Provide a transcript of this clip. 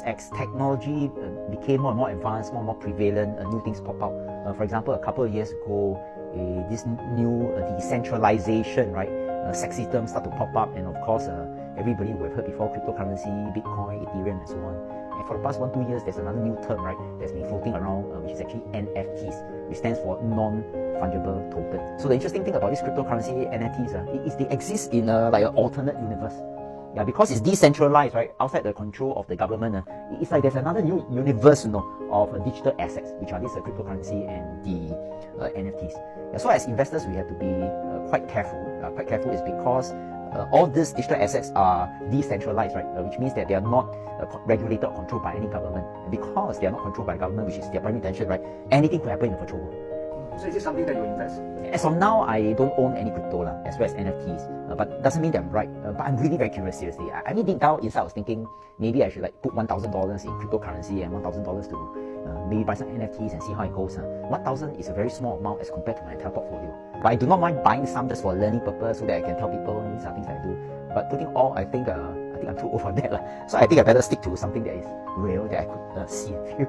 As technology became more and more advanced, more and more prevalent, new things pop out. For example, a couple of years ago, this new decentralization, right? Sexy terms start to pop up, and of course, everybody who have heard before cryptocurrency, Bitcoin, Ethereum, and so on. And for the past 1-2 years, there's another new term, right, that's been floating around, which is actually NFTs, which stands for non-fungible token. So the interesting thing about this cryptocurrency NFTs is they exist in like an alternate universe. Yeah, because it's decentralized, right, outside the control of the government. It's like there's another new universe, of digital assets, which are this cryptocurrency and the NFTs. Yeah, so as investors, we have to be quite careful. Quite careful is because all these digital assets are decentralized, right, which means that they are not regulated or controlled by any government. And because they are not controlled by government, which is their primary intention, right, anything could happen in the virtual world. So is this something that you invest? As of now, I don't own any crypto, as well as NFTs. But doesn't mean that I'm right. But I'm really very curious, seriously. I mean, deep down inside, I was thinking maybe I should like put $1,000 in cryptocurrency and $1,000 to maybe buy some NFTs and see how it goes. 1,000 is a very small amount as compared to my entire portfolio. But I do not mind buying some just for learning purpose so that I can tell people these are things that I do. But putting all, I think I'm too old for that. So I think I better stick to something that is real, that I could see and feel.